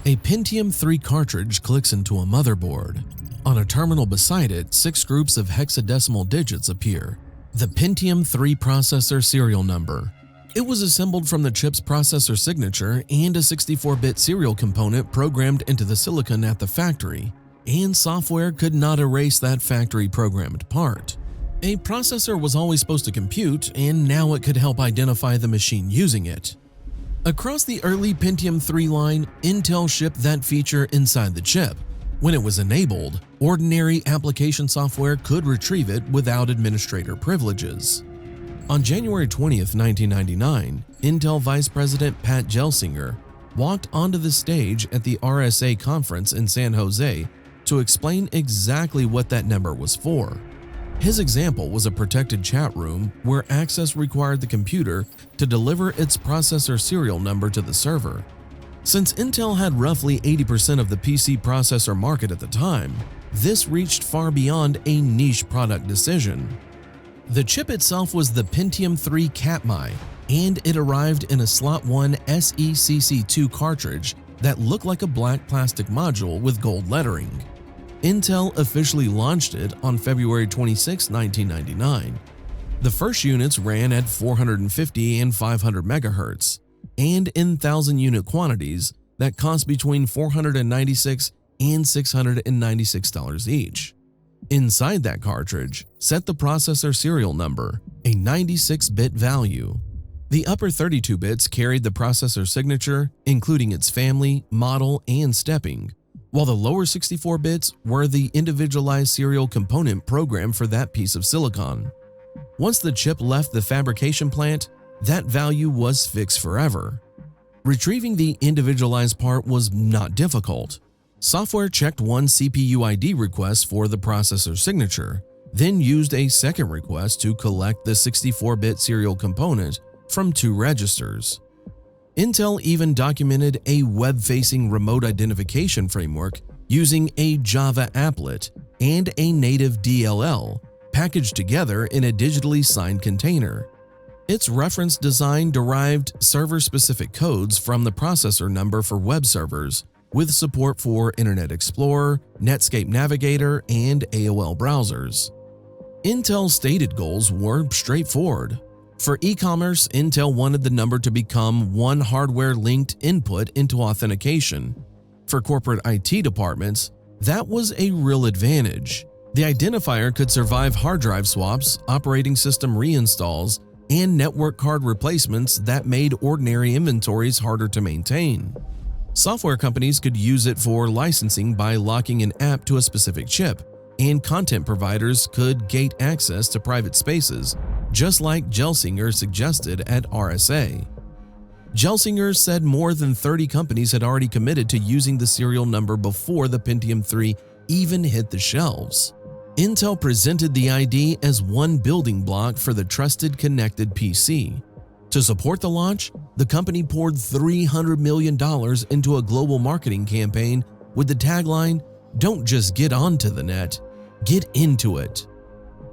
A Pentium III cartridge clicks into a motherboard. On a terminal beside it, 6 groups of hexadecimal digits appear. The Pentium III processor serial number. It was assembled from the chip's processor signature and a 64-bit serial component programmed into the silicon at the factory, and software could not erase that factory-programmed part. A processor was always supposed to compute, and now it could help identify the machine using it. Across the early Pentium III line, Intel shipped that feature inside the chip. When it was enabled, ordinary application software could retrieve it without administrator privileges. On January 20, 1999, Intel Vice President Pat Gelsinger walked onto the stage at the RSA conference in San Jose to explain exactly what that number was for. His example was a protected chat room where access required the computer to deliver its processor serial number to the server. Since Intel had roughly 80% of the PC processor market at the time, this reached far beyond a niche product decision. The chip itself was the Pentium III Katmai, and it arrived in a Slot 1 SECC2 cartridge that looked like a black plastic module with gold lettering. Intel officially launched it on February 26, 1999. The first units ran at 450 and 500 MHz, and in 1,000-unit quantities that cost between $496 and $696 each. Inside that cartridge, set the processor serial number, a 96-bit value. The upper 32 bits carried the processor signature, including its family, model, and stepping, while the lower 64 bits were the individualized serial component program for that piece of silicon. Once the chip left the fabrication plant, that value was fixed forever. Retrieving the individualized part was not difficult. Software checked one CPUID request for the processor signature, then used a second request to collect the 64-bit serial component from 2 registers. Intel even documented a web-facing remote identification framework using a Java applet and a native DLL packaged together in a digitally signed container. Its reference design derived server-specific codes from the processor number for web servers, with support for Internet Explorer, Netscape Navigator, and AOL browsers. Intel's stated goals were straightforward. For e-commerce, Intel wanted the number to become one hardware-linked input into authentication. For corporate IT departments, that was a real advantage. The identifier could survive hard drive swaps, operating system reinstalls, and network card replacements that made ordinary inventories harder to maintain. Software companies could use it for licensing by locking an app to a specific chip, and content providers could gate access to private spaces, just like Gelsinger suggested at RSA. Gelsinger said more than 30 companies had already committed to using the serial number before the Pentium III even hit the shelves. Intel presented the ID as one building block for the trusted connected PC. To support the launch, the company poured $300 million into a global marketing campaign with the tagline, "Don't just get onto the net, get into it."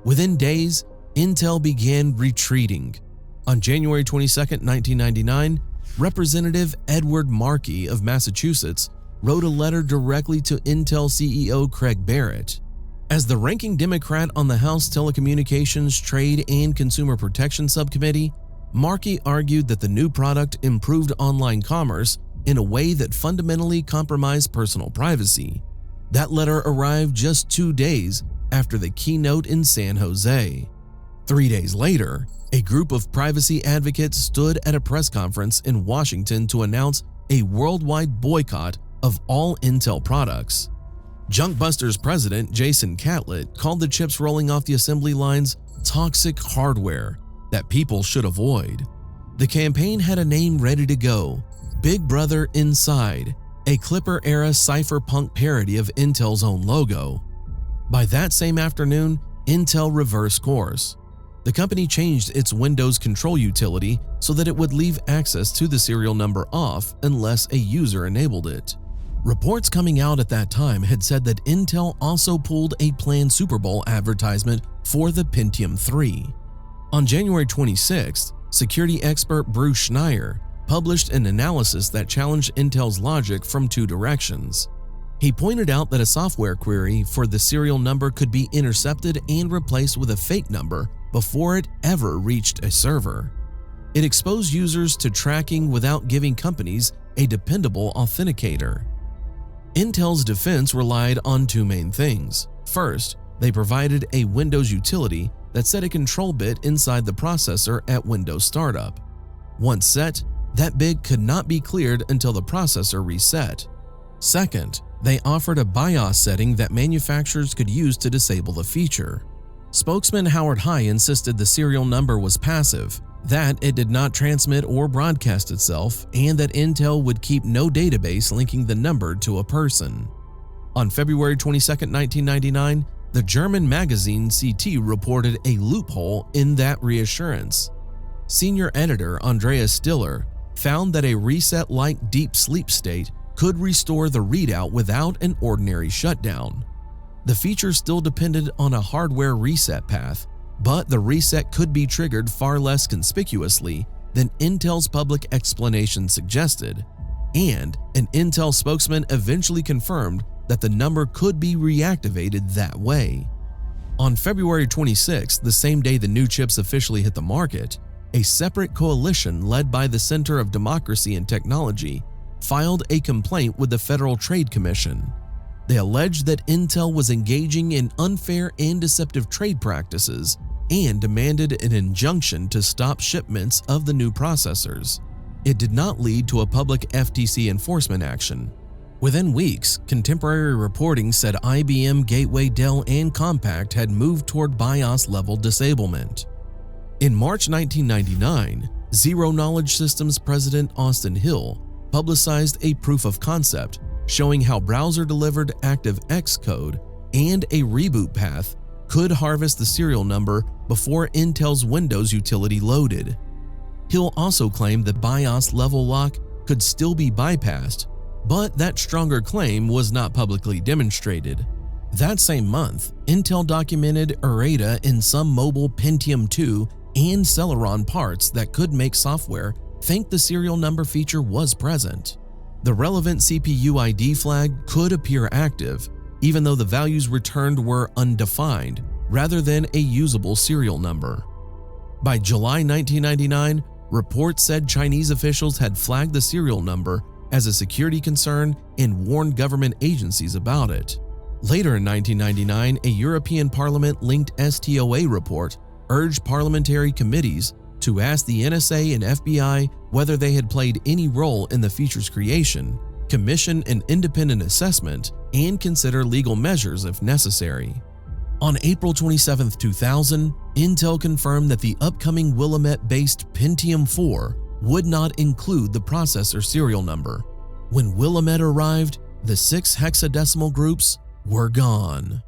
Within days, Intel began retreating. On January 22, 1999, Representative Edward Markey of Massachusetts wrote a letter directly to Intel CEO Craig Barrett. As the ranking Democrat on the House Telecommunications, Trade, and Consumer Protection Subcommittee, Markey argued that the new product improved online commerce in a way that fundamentally compromised personal privacy. That letter arrived just 2 days after the keynote in San Jose. 3 days later, a group of privacy advocates stood at a press conference in Washington to announce a worldwide boycott of all Intel products. Junkbusters president Jason Catlett called the chips rolling off the assembly lines toxic hardware that people should avoid. The campaign had a name ready to go: Big Brother Inside, a Clipper-era cypherpunk parody of Intel's own logo. By that same afternoon, Intel reversed course. The company changed its Windows control utility so that it would leave access to the serial number off unless a user enabled it. Reports coming out at that time had said that Intel also pulled a planned Super Bowl advertisement for the Pentium III. On January 26th, security expert Bruce Schneier published an analysis that challenged Intel's logic from two directions. He pointed out that a software query for the serial number could be intercepted and replaced with a fake number before it ever reached a server. It exposed users to tracking without giving companies a dependable authenticator. Intel's defense relied on two main things. First, they provided a Windows utility that set a control bit inside the processor at Windows startup. Once set, that bit could not be cleared until the processor reset. Second, they offered a BIOS setting that manufacturers could use to disable the feature. Spokesman Howard High insisted the serial number was passive, that it did not transmit or broadcast itself, and that Intel would keep no database linking the number to a person. On February 22, 1999, the German magazine CT reported a loophole in that reassurance. Senior editor Andreas Stiller found that a reset-like deep sleep state could restore the readout without an ordinary shutdown. The feature still depended on a hardware reset path, but the reset could be triggered far less conspicuously than Intel's public explanation suggested, and an Intel spokesman eventually confirmed that the number could be reactivated that way. On February 26, the same day the new chips officially hit the market, a separate coalition led by the Center of Democracy and Technology filed a complaint with the Federal Trade Commission. They alleged that Intel was engaging in unfair and deceptive trade practices and demanded an injunction to stop shipments of the new processors. It did not lead to a public FTC enforcement action. Within weeks, contemporary reporting said IBM, Gateway, Dell, and Compaq had moved toward BIOS-level disablement. In March 1999, Zero Knowledge Systems president Austin Hill publicized a proof of concept showing how browser-delivered ActiveX code and a reboot path could harvest the serial number before Intel's Windows utility loaded. Hill also claimed that BIOS level lock could still be bypassed, but that stronger claim was not publicly demonstrated. That same month, Intel documented errata in some mobile Pentium II and Celeron parts that could make software think the serial number feature was present. The relevant CPUID flag could appear active, even though the values returned were undefined rather than a usable serial number. By July 1999, reports said Chinese officials had flagged the serial number as a security concern and warned government agencies about it. Later in 1999, a European Parliament-linked STOA report urged parliamentary committees to ask the NSA and FBI whether they had played any role in the feature's creation, commission an independent assessment, and consider legal measures if necessary. On April 27, 2000, Intel confirmed that the upcoming Willamette-based Pentium IV would not include the processor serial number. When Willamette arrived, the 6 hexadecimal groups were gone.